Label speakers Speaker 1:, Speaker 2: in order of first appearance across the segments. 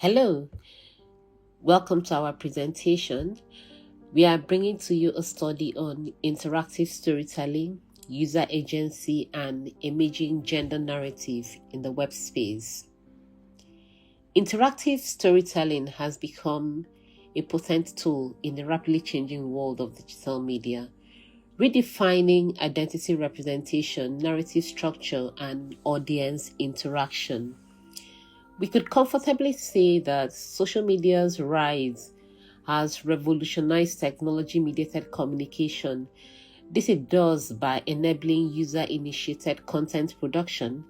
Speaker 1: Hello, welcome to our presentation. We are bringing to you a study on interactive storytelling, user agency, and emerging gender narrative in the web space. Interactive storytelling has become a potent tool in the rapidly changing world of digital media, redefining identity representation, narrative structure, and audience interaction. We could comfortably say that social media's rise has revolutionized technology-mediated communication. This it does by enabling user-initiated content production.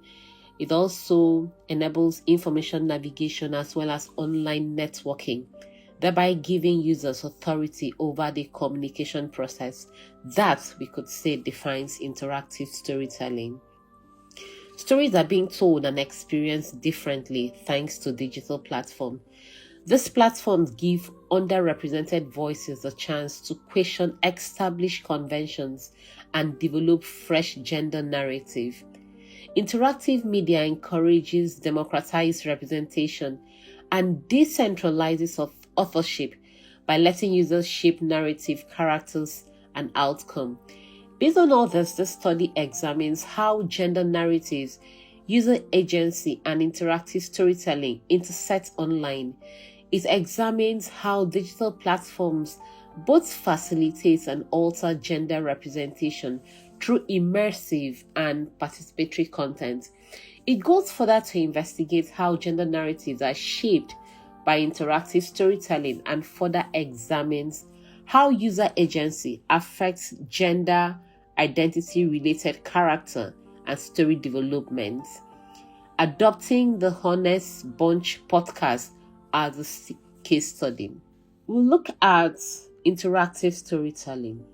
Speaker 1: It also enables information navigation as well as online networking, thereby giving users authority over the communication process. That, we could say, defines interactive storytelling. Stories are being told and experienced differently thanks to digital platforms. These platforms give underrepresented voices a chance to question established conventions and develop fresh gender narrative. Interactive media encourages democratized representation and decentralizes authorship by letting users shape narrative, characters, and outcome. Based on all this study examines how gender narratives, user agency, and interactive storytelling intersect online. It examines how digital platforms both facilitate and alter gender representation through immersive and participatory content. It goes further to investigate how gender narratives are shaped by interactive storytelling and further examines how user agency affects gender identity-related character and story development. Adopting the Honest Bunch podcast as a case study. We'll look at interactive storytelling.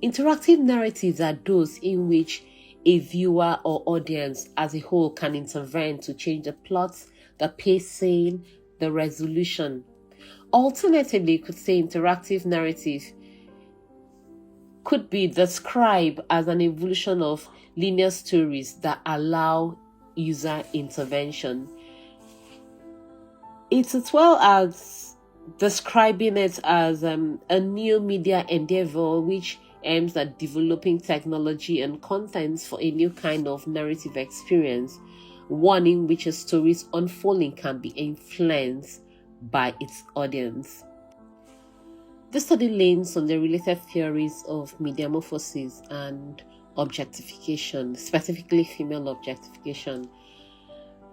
Speaker 1: Interactive narratives are those in which a viewer or audience as a whole can intervene to change the plot, the pacing, the resolution. Alternatively, you could say interactive narrative could be described as an evolution of linear stories that allow user intervention. It's as well as describing it as a new media endeavor which aims at developing technology and contents for a new kind of narrative experience, one in which a story's unfolding can be influenced by its audience. This study leans on the related theories of mediamorphosis and objectification, specifically female objectification.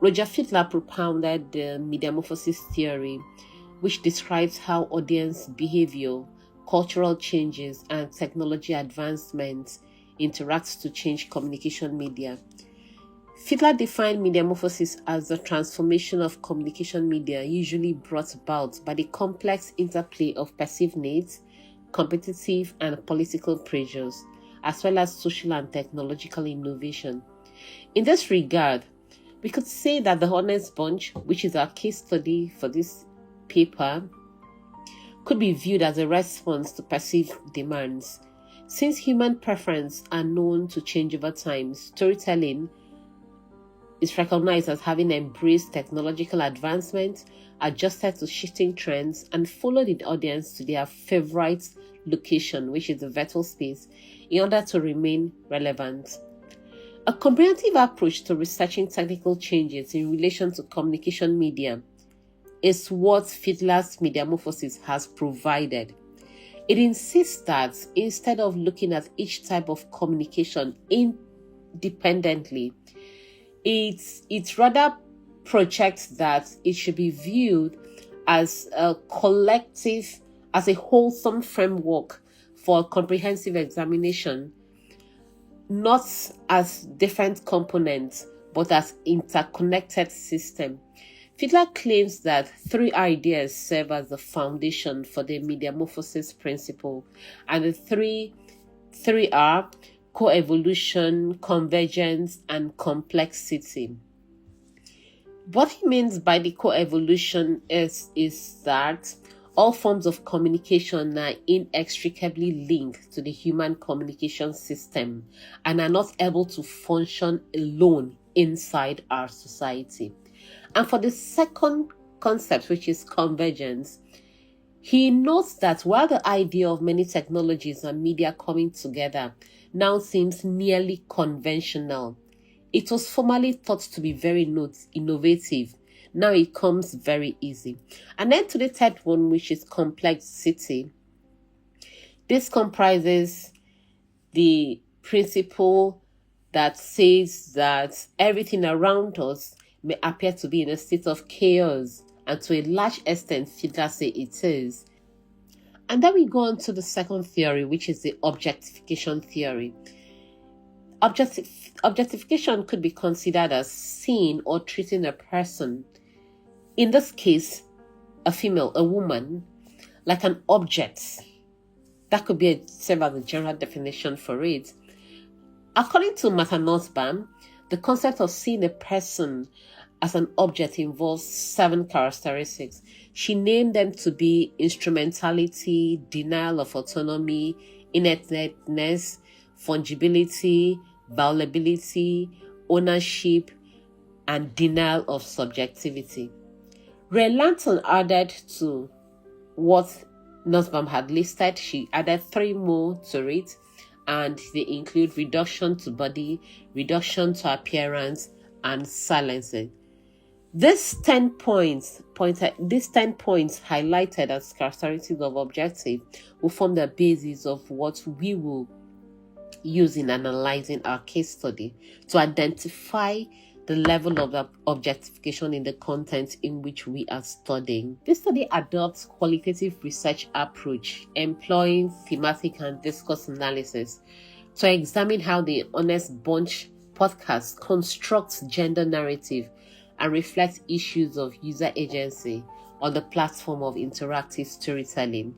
Speaker 1: Roger Fidler propounded the mediamorphosis theory, which describes how audience behavior, cultural changes, and technology advancements interact to change communication media. Fidler defined mediamorphosis as the transformation of communication media usually brought about by the complex interplay of perceived needs, competitive and political pressures, as well as social and technological innovation. In this regard, we could say that the Honest Bunch, which is our case study for this paper, could be viewed as a response to perceived demands. Since human preferences are known to change over time, storytelling is recognized as having embraced technological advancement, adjusted to shifting trends, and followed the audience to their favorite location, which is the virtual space, in order to remain relevant. A comprehensive approach to researching technical changes in relation to communication media is what Fidler's mediamorphosis has provided. It insists that instead of looking at each type of communication independently, it rather projects that it should be viewed as a collective, as a wholesome framework for comprehensive examination, not as different components, but as interconnected system. Fidler claims that three ideas serve as the foundation for the mediamorphosis principle, and the three are coevolution, convergence, and complexity. What he means by the coevolution is that all forms of communication are inextricably linked to the human communication system and are not able to function alone inside our society. And for the second concept, which is convergence. He notes that while the idea of many technologies and media coming together now seems nearly conventional, it was formerly thought to be very innovative. Now it comes very easy. And then to the third one, which is complexity. This comprises the principle that says that everything around us may appear to be in a state of chaos, and to a large extent, Fiedler say it is. And then we go on to the second theory, which is the objectification theory. Objectification could be considered as seeing or treating a person, in this case, a female, a woman, like an object. That could be serve as a general definition for it. According to Martha Nussbaum, the concept of seeing a person as an object involves 7 characteristics. She named them to be instrumentality, denial of autonomy, inertness, fungibility, violability, ownership, and denial of subjectivity. Ray Lanton added to what Nussbaum had listed. She added 3 more to it, and they include reduction to body, reduction to appearance, and silencing. These 10 points highlighted as characteristics of objective will form the basis of what we will use in analyzing our case study to identify the level of objectification in the content in which we are studying. This study adopts qualitative research approach, employing thematic and discourse analysis to examine how the Honest Bunch podcast constructs gender narrative and reflects issues of user agency on the platform of interactive storytelling.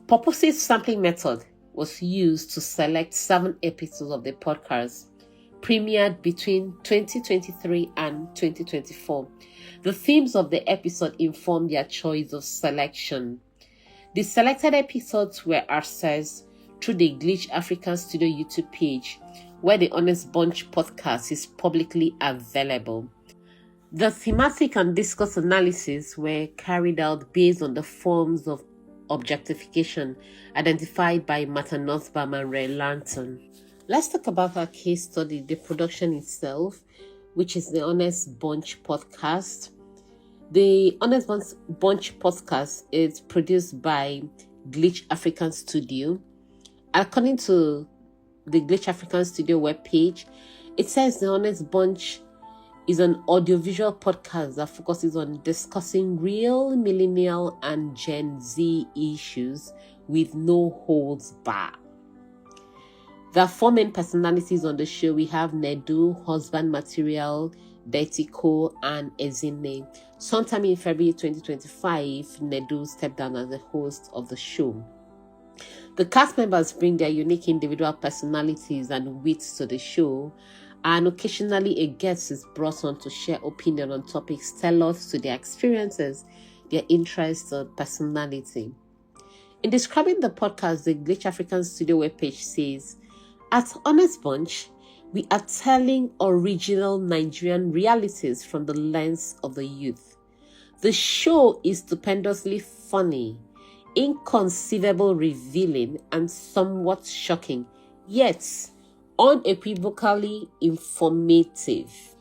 Speaker 1: Purposive sampling method was used to select 7 episodes of the podcast, premiered between 2023 and 2024. The themes of the episode informed their choice of selection. The selected episodes were accessed through the Glitch African Studio YouTube page, where the Honest Bunch podcast is publicly available. The thematic and discourse analysis were carried out based on the forms of objectification identified by Martha Nussbaum and Ray Lanton. Let's talk about our case study, the production itself, which is the Honest Bunch podcast. The Honest Bunch podcast is produced by Glitch African Studio. According to the Glitch African Studio webpage, it says the Honest Bunch is an audiovisual podcast that focuses on discussing real millennial and Gen Z issues with no holds barred. There are 4 main personalities on the show. We have Nedu, husband material, Betiko, and Ezine. Sometime in February 2025, Nedu stepped down as the host of the show. The cast members bring their unique individual personalities and wits to the show, and occasionally a guest is brought on to share opinion on topics tailored to their experiences, their interests, or personality. In describing the podcast, the Glitch African Studio webpage says, "At Honest Bunch, we are telling original Nigerian realities from the lens of the youth. The show is stupendously funny, inconceivable, revealing, and somewhat shocking, yet unequivocally informative."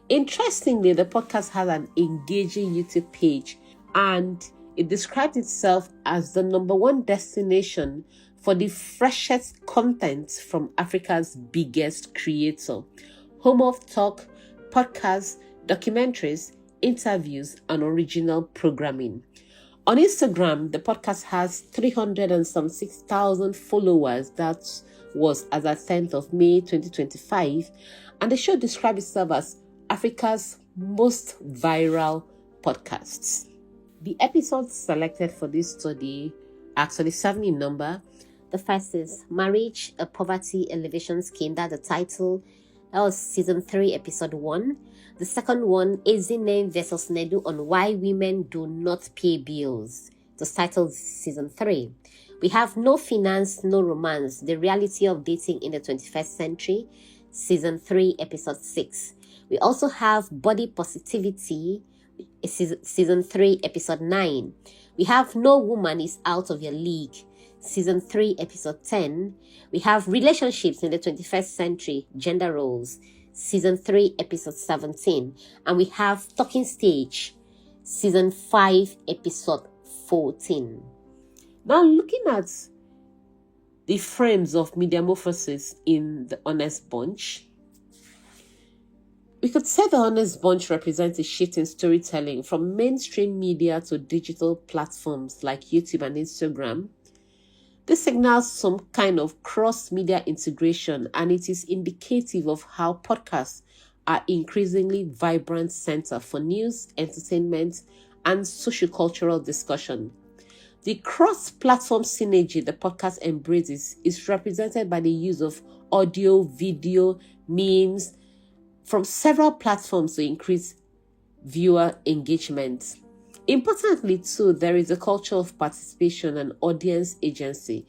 Speaker 1: Interestingly, the podcast has an engaging YouTube page, and it describes itself as the #1 destination for the freshest content from Africa's biggest creator. Home of talk, podcasts, documentaries, interviews, and original programming. On Instagram, the podcast has 306,000 followers. That was as at 10th of May 2025, and the show describes itself as Africa's most viral podcasts. The episodes selected for this study are actually 7 in number. The first is Marriage, a Poverty Elevation Scheme. That's the title. That was season 3, episode 1. The second one, Ezine versus Nedu on why women do not pay bills. The title is season 3. We have No Finance, No Romance, the reality of dating in the 21st century. Season 3, episode 6. We also have Body Positivity,
Speaker 2: Season 3, Episode 9. We have No Woman is Out of Your League. Season 3, Episode 10. We have Relationships in the 21st Century, Gender Roles. Season 3, Episode 17. And we have Talking Stage, Season 5, Episode 14.
Speaker 1: Now, looking at the frames of metamorphosis in The Honest Bunch, we could say The Honest Bunch represents a shift in storytelling from mainstream media to digital platforms like YouTube and Instagram. This signals some kind of cross-media integration, and it is indicative of how podcasts are increasingly vibrant center for news, entertainment, and sociocultural discussion. The cross-platform synergy the podcast embraces is represented by the use of audio, video, memes from several platforms to increase viewer engagement. Importantly, too, there is a culture of participation and audience agency,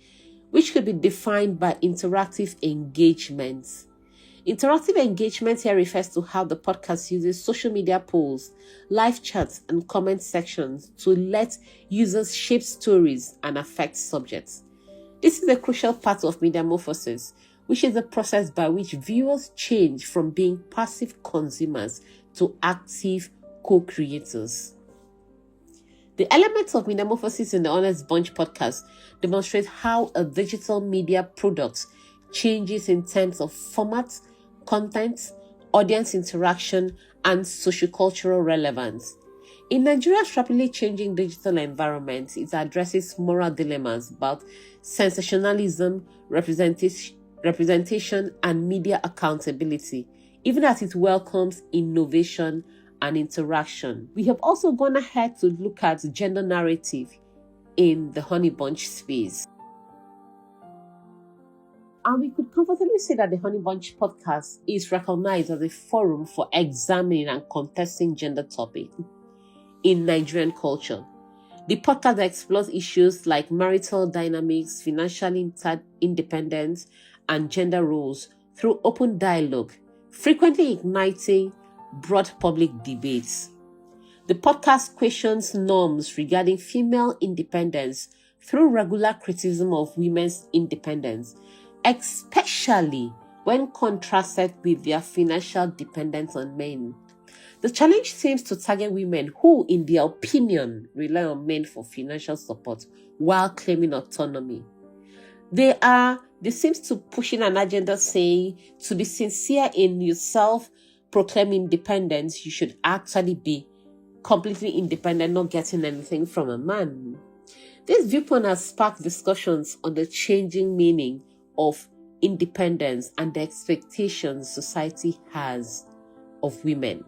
Speaker 1: which could be defined by interactive engagement. Interactive engagement here refers to how the podcast uses social media polls, live chats, and comment sections to let users shape stories and affect subjects. This is a crucial part of metamorphosis, which is the process by which viewers change from being passive consumers to active co-creators. The elements of metamorphosis in the Honest Bunch podcast demonstrate how a digital media product changes in terms of format, content, audience interaction, and sociocultural relevance. In Nigeria's rapidly changing digital environment, it addresses moral dilemmas about sensationalism, representation, and media accountability, even as it welcomes innovation and interaction. We have also gone ahead to look at gender narrative in the Honey Bunch space. And we could comfortably say that the Honey Bunch podcast is recognized as a forum for examining and contesting gender topics in Nigerian culture. The podcast explores issues like marital dynamics, financial independence, and gender roles through open dialogue, frequently igniting broad public debates. The podcast questions norms regarding female independence through regular criticism of women's independence, especially when contrasted with their financial dependence on men. The challenge seems to target women who, in their opinion, rely on men for financial support while claiming autonomy. They seem to pushing an agenda saying to be sincere in yourself, proclaim independence, you should actually be completely independent, not getting anything from a man. This viewpoint has sparked discussions on the changing meaning of independence and the expectations society has of women.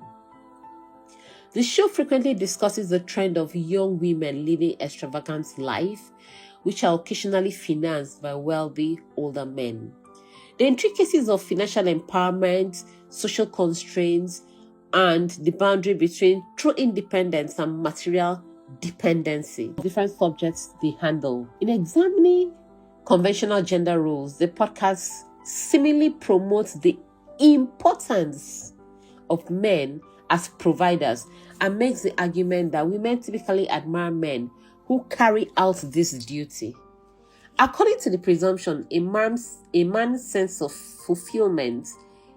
Speaker 1: The show frequently discusses the trend of young women living extravagant life, which are occasionally financed by wealthy older men. The intricacies of financial empowerment, social constraints, and the boundary between true independence and material dependency. Different subjects they handle. In examining conventional gender roles, the podcast seemingly promotes the importance of men as providers and makes the argument that women typically admire men who carry out this duty. According to the presumption, a man's sense of fulfillment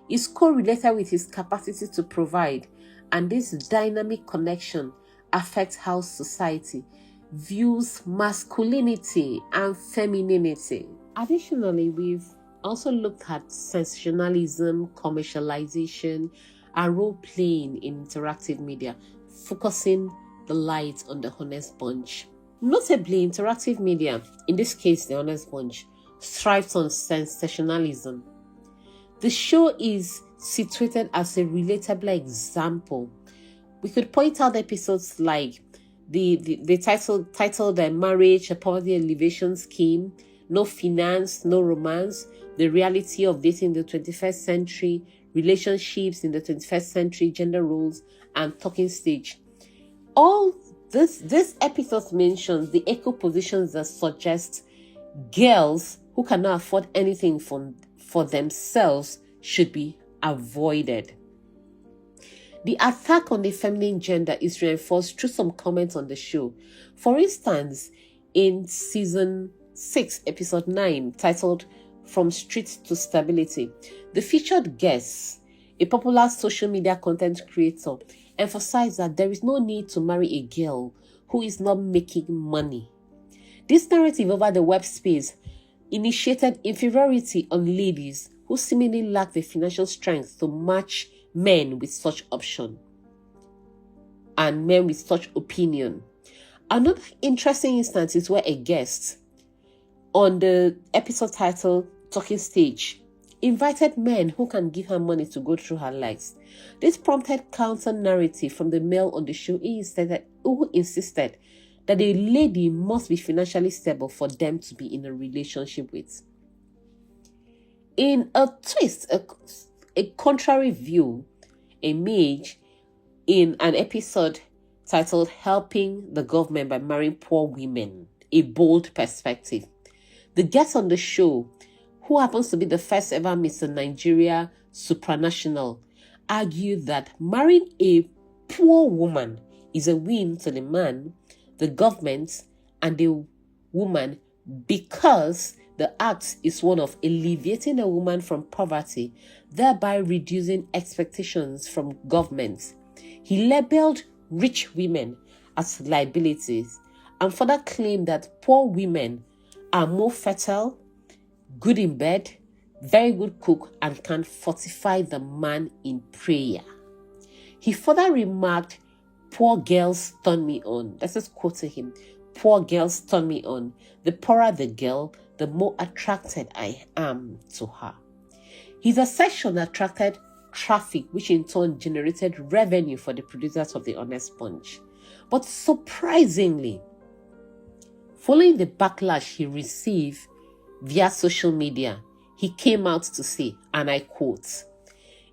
Speaker 1: is correlated with his capacity to provide, and this dynamic connection affects how society views masculinity and femininity. Additionally, we've also looked at sensationalism, commercialization, and role-playing in interactive media, focusing the light on the Honest Bunch. Notably, interactive media, in this case the Honest Bunch, thrives on sensationalism. The show is situated as a relatable example. We could point out episodes like the titled Marriage, a Poverty Alleviation Scheme, No Finance, No Romance, The Reality of Dating in the 21st Century, Relationships in the 21st Century, Gender Roles, and Talking Stage. All this episode mentions the echo positions that suggest girls who cannot afford anything for themselves should be avoided. The attack on the feminine gender is reinforced through some comments on the show. For instance, in season 6, episode 9, titled From Street to Stability, the featured guest, a popular social media content creator, emphasized that there is no need to marry a girl who is not making money. This narrative over the web space initiated inferiority on ladies who seemingly lack the financial strength to match men with such option and men with such opinion. Another interesting instance is where a guest on the episode titled Talking Stage invited men who can give her money to go through her likes. This prompted counter-narrative from the male on the show who insisted that a lady must be financially stable for them to be in a relationship with. In a twist, a contrary view emerged in an episode titled Helping the Government by Marrying Poor Women, a Bold Perspective. The guest on the show, who happens to be the first ever Mr. Nigeria supranational, argued that marrying a poor woman is a win to the man, the government, and the woman because the act is one of alleviating a woman from poverty, thereby reducing expectations from government. He labeled rich women as liabilities and further claimed that poor women are more fertile, good in bed, very good cook, and can fortify the man in prayer. He further remarked, "Poor girls turn me on." Let's just quote him. "Poor girls turn me on. The poorer the girl, the more attracted I am to her." His assertion attracted traffic, which in turn generated revenue for the producers of The Honest Bunch. But surprisingly, following the backlash he received via social media, he came out to say, and I quote,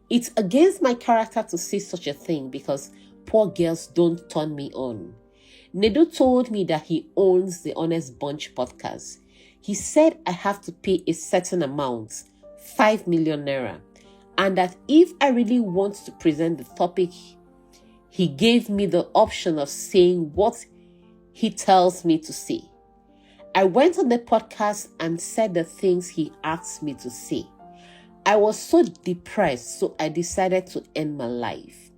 Speaker 1: "It's against my character to say such a thing because poor girls don't turn me on. Nedu told me that he owns the Honest Bunch podcast. He said I have to pay a certain amount, 5 million naira, and that if I really want to present the topic, he gave me the option of saying what he tells me to say. I went on the podcast and said the things he asked me to say. I was so depressed, so I decided to end my life.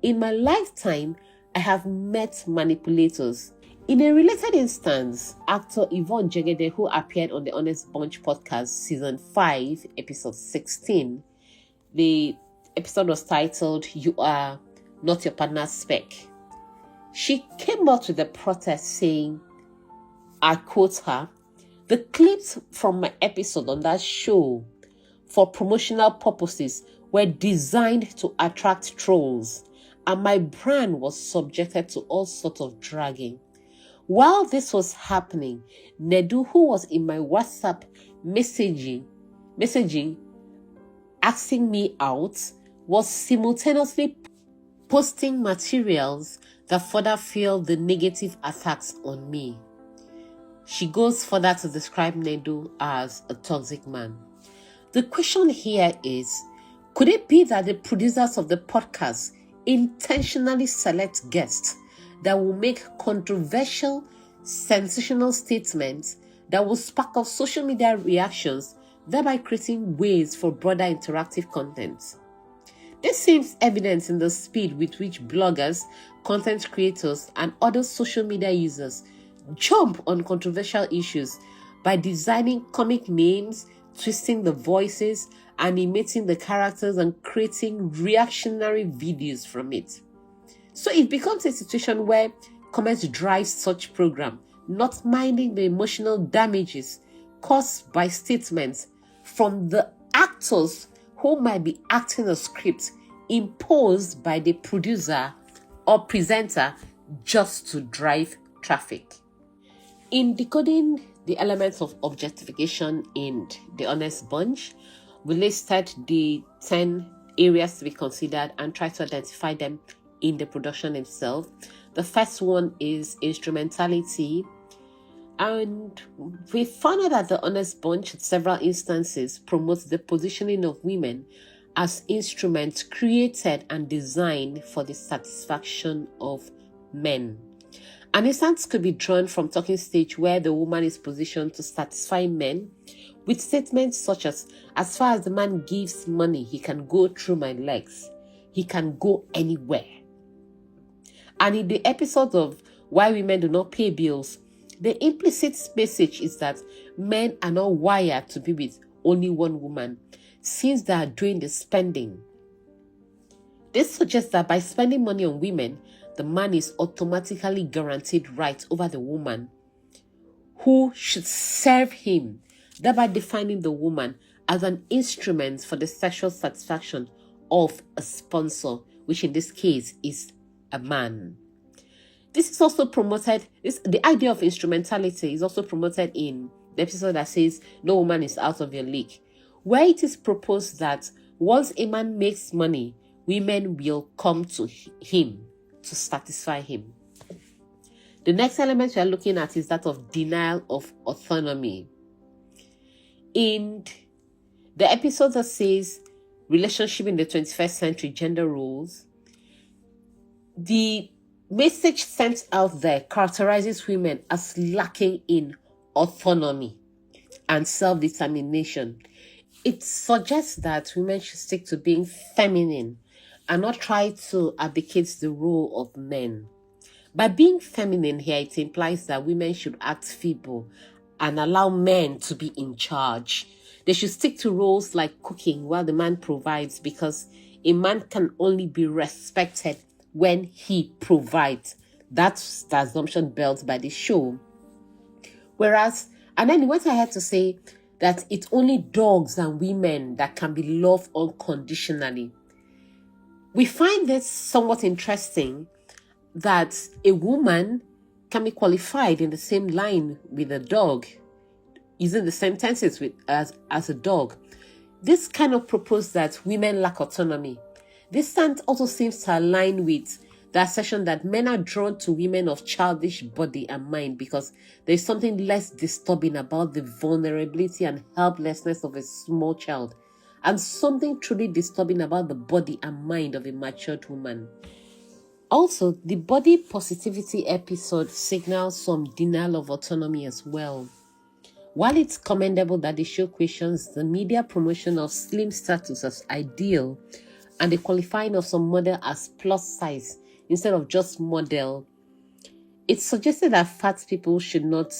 Speaker 1: In my lifetime, I have met manipulators." In a related instance, actor Yvonne Jegede, who appeared on the Honest Bunch podcast season 5, episode 16, the episode was titled "You Are Not Your Partner's Spec." She came out with a protest saying, I quote her, "The clips from my episode on that show for promotional purposes were designed to attract trolls, and my brand was subjected to all sorts of dragging. While this was happening, Nedu, who was in my WhatsApp messaging asking me out, was simultaneously posting materials that further fueled the negative attacks on me." She goes further to describe Nedu as a toxic man. The question here is, could it be that the producers of the podcast intentionally select guests that will make controversial, sensational statements that will spark off social media reactions, thereby creating ways for broader interactive content? This seems evident in the speed with which bloggers, content creators, and other social media users jump on controversial issues by designing comic names, twisting the voices, animating the characters, and creating reactionary videos from it. So it becomes a situation where comments drive such program, not minding the emotional damages caused by statements from the actors who might be acting a script imposed by the producer or presenter just to drive traffic. In decoding the elements of objectification in The Honest Bunch, we listed the 10 areas to be considered and tried to identify them in the production itself. The first one is instrumentality. And we found out that The Honest Bunch, in several instances, promotes the positioning of women as instruments created and designed for the satisfaction of men. An instance could be drawn from talking stage where the woman is positioned to satisfy men with statements such as far as the man gives money, he can go through my legs. He can go anywhere. And in the episode of Why Women Do Not Pay Bills, the implicit message is that men are not wired to be with only one woman, since they are doing the spending. This suggests that by spending money on women, the man is automatically guaranteed rights over the woman who should serve him, thereby defining the woman as an instrument for the sexual satisfaction of a sponsor, which in this case is a man. This is also promoted, the idea of instrumentality is also promoted in the episode that says no woman is out of your league, where it is proposed that once a man makes money, women will come to him to satisfy him. The next element we are looking at is that of denial of autonomy. In the episode that says relationship in the 21st century, gender roles, the message sent out there characterizes women as lacking in autonomy and self-determination. It suggests that women should stick to being feminine and not try to abdicate the role of men. By being feminine here, it implies that women should act feeble and allow men to be in charge. They should stick to roles like cooking while the man provides, because a man can only be respected when he provides. That's the assumption built by the show. Whereas, and then he went ahead to say that it's only dogs and women that can be loved unconditionally. We find this somewhat interesting that a woman can be qualified in the same line with a dog, using the same tenses as a dog. This kind of proposes that women lack autonomy. This stance also seems to align with the assertion that men are drawn to women of childish body and mind because there is something less disturbing about the vulnerability and helplessness of a small child, and something truly disturbing about the body and mind of a matured woman. Also, the body positivity episode signals some denial of autonomy as well. While it's commendable that the show questions the media promotion of slim status as ideal and the qualifying of some model as plus size instead of just model, it suggested that fat people should not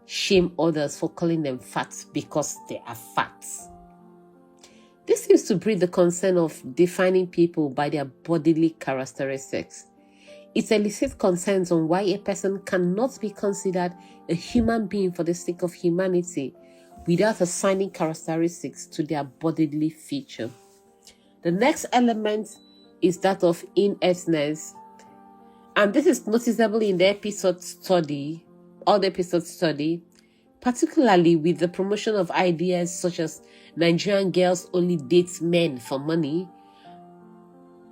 Speaker 1: shame others for calling them fat because they are fat. This seems to breed the concern of defining people by their bodily characteristics. It elicits concerns on why a person cannot be considered a human being for the sake of humanity without assigning characteristics to their bodily feature. The next element is that of inertness, and this is noticeable in the episode study, particularly with the promotion of ideas such as Nigerian girls only date men for money.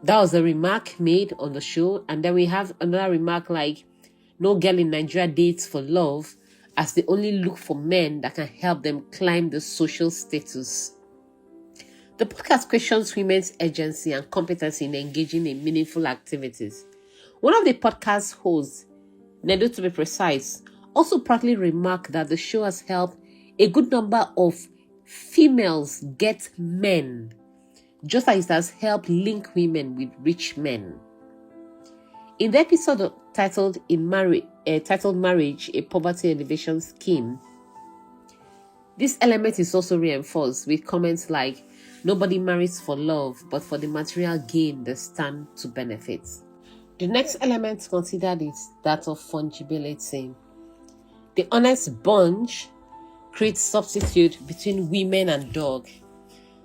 Speaker 1: That was a remark made on the show, and then we have another remark like, no girl in Nigeria dates for love, as they only look for men that can help them climb the social status. The podcast questions women's agency and competency in engaging in meaningful activities. One of the podcast hosts, Nedu to be precise, also proudly remarked that the show has helped a good number of females get men, just as it has helped link women with rich men. In the episode titled Marriage, a Poverty Elevation Scheme, this element is also reinforced with comments like, nobody marries for love, but for the material gain they stand to benefit. The next element considered is that of fungibility. The honest bunch creates substitute between women and dog.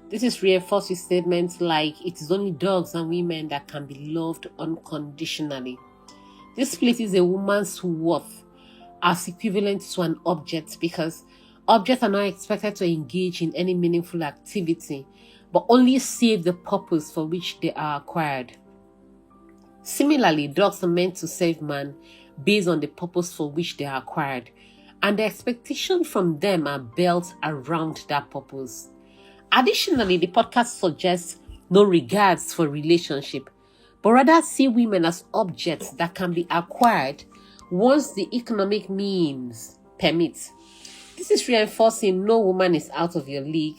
Speaker 1: This is reinforced with statements like, it is only dogs and women that can be loved unconditionally. This places a woman's worth as equivalent to an object because objects are not expected to engage in any meaningful activity, but only serve the purpose for which they are acquired. Similarly, dogs are meant to serve man based on the purpose for which they are acquired, and the expectations from them are built around that purpose. Additionally, the podcast suggests no regards for relationship, but rather see women as objects that can be acquired once the economic means permit. This is reinforcing no woman is out of your league.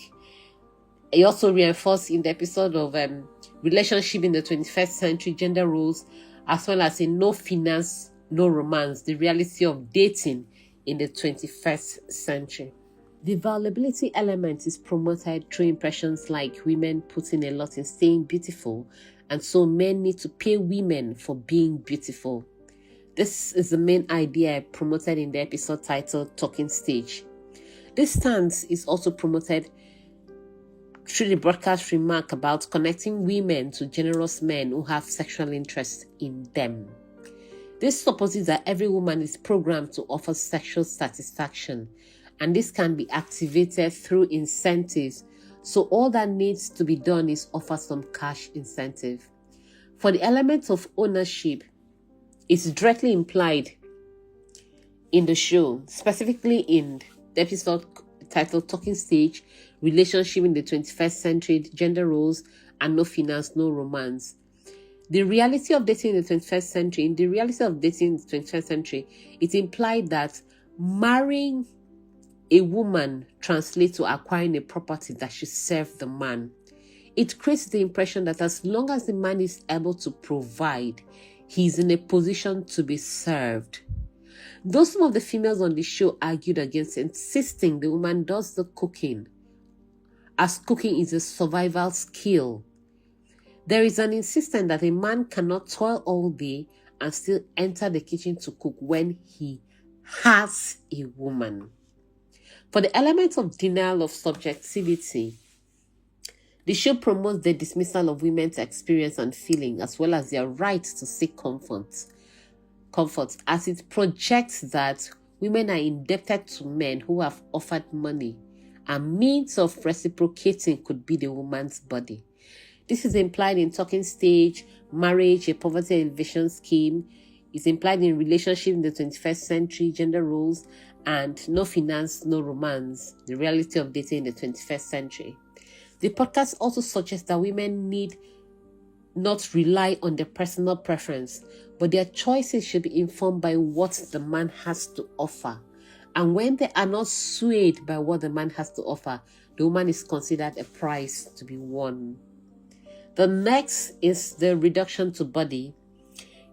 Speaker 1: It also reinforced in the episode of relationship in the 21st century, gender roles, as well as in no finance, no romance, the reality of dating in the 21st century. The valuability element is promoted through impressions like women putting a lot in staying beautiful, and so men need to pay women for being beautiful. This is the main idea promoted in the episode titled Talking Stage. This stance is also promoted through the broadcast remark about connecting women to generous men who have sexual interest in them. This supposes that every woman is programmed to offer sexual satisfaction, and this can be activated through incentives. So all that needs to be done is offer some cash incentive. For the element of ownership, it's directly implied in the show, specifically in the episode titled Talking Stage, Relationship in the 21st Century, Gender Roles, and No Finance, No Romance. The reality of dating in the 21st century, in the reality of dating in the 21st century, it implied that marrying a woman translates to acquiring a property that should serve the man. It creates the impression that as long as the man is able to provide, he is in a position to be served. Though some of the females on the show argued against insisting the woman does the cooking, as cooking is a survival skill, there is an insistence that a man cannot toil all day and still enter the kitchen to cook when he has a woman. For the element of denial of subjectivity, the show promotes the dismissal of women's experience and feeling, as well as their right to seek comfort, as it projects that women are indebted to men who have offered money, and means of reciprocating could be the woman's body. This is implied in Talking Stage, Marriage, a Poverty Elevation Scheme. It's implied in Relationship in the 21st Century, Gender Roles, and No Finance, No Romance, the reality of dating in the 21st century. The podcast also suggests that women need not rely on their personal preference, but their choices should be informed by what the man has to offer. And when they are not swayed by what the man has to offer, the woman is considered a prize to be won. The next is the reduction to body.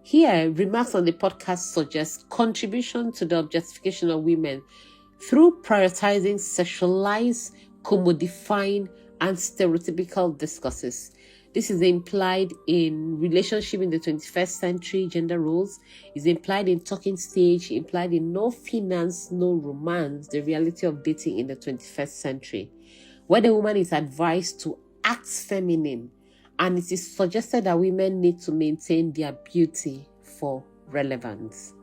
Speaker 1: Here, remarks on the podcast suggest contribution to the objectification of women through prioritizing sexualized, commodifying, and stereotypical discourses. This is implied in Relationship in the 21st Century, Gender Roles, is implied in Talking Stage, implied in No Finance, No Romance, the reality of dating in the 21st century, where the woman is advised to act feminine, and it is suggested that women need to maintain their beauty for relevance.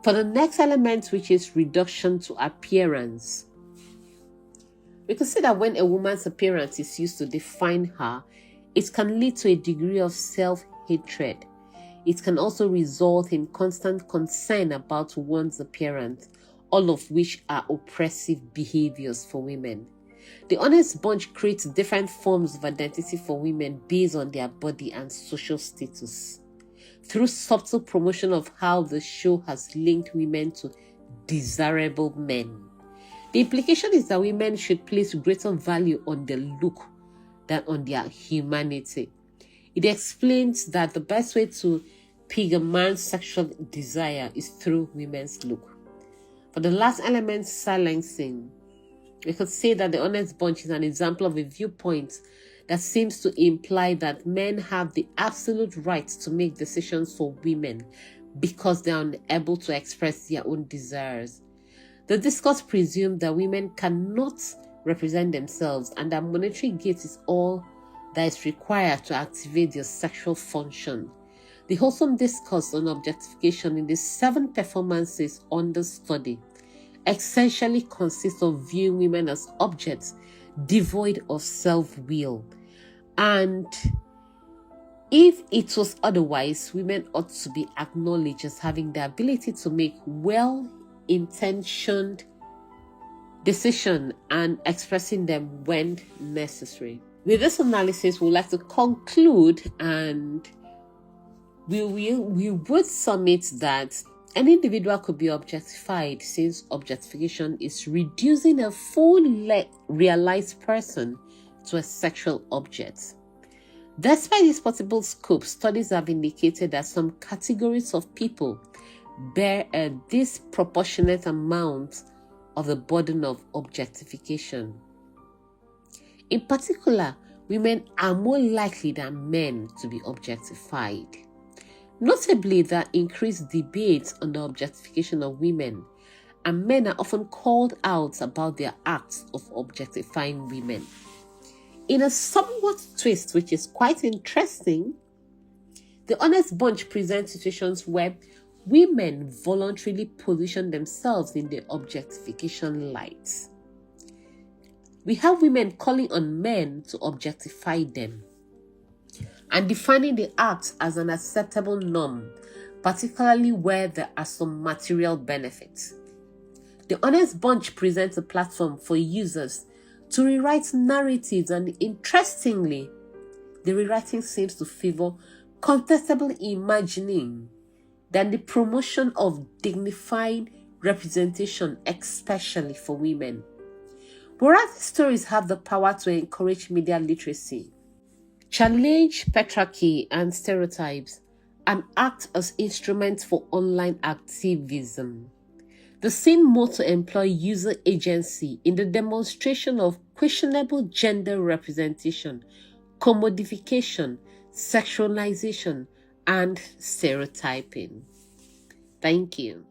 Speaker 1: For the next element, which is reduction to appearance, we can see that when a woman's appearance is used to define her, it can lead to a degree of self-hatred. It can also result in constant concern about one's appearance, all of which are oppressive behaviors for women. The Honest Bunch creates different forms of identity for women based on their body and social status, through subtle promotion of how the show has linked women to desirable men. The implication is that women should place greater value on their look than on their humanity. It explains that the best way to peg a man's sexual desire is through women's look. For the last element, silencing, we could say that the Honest Bunch is an example of a viewpoint that seems to imply that men have the absolute right to make decisions for women because they are unable to express their own desires. The discourse presumes that women cannot represent themselves and that monetary gain is all that is required to activate their sexual function. The wholesome discourse on objectification in the 7 performances under study essentially consists of viewing women as objects devoid of self-will. And if it was otherwise, women ought to be acknowledged as having the ability to make well-intentioned decisions and expressing them when necessary. With this analysis, we'd like to conclude, and we would submit that an individual could be objectified, since objectification is reducing a fully realized person to a sexual object. Despite this possible scope, studies have indicated that some categories of people bear a disproportionate amount of the burden of objectification. In particular, women are more likely than men to be objectified. Notably, there are increased debates on the objectification of women, and men are often called out about their acts of objectifying women. In a somewhat twist, which is quite interesting, the Honest Bunch presents situations where women voluntarily position themselves in the objectification light. We have women calling on men to objectify them and defining the act as an acceptable norm, particularly where there are some material benefits. The Honest Bunch presents a platform for users to rewrite narratives, and interestingly, the rewriting seems to favor contestable imagining than the promotion of dignified representation, especially for women. Whereas these stories have the power to encourage media literacy, challenge patriarchy and stereotypes, and act as instruments for online activism, they seem more to employ user agency in the demonstration of questionable gender representation, commodification, sexualization, and stereotyping. Thank you.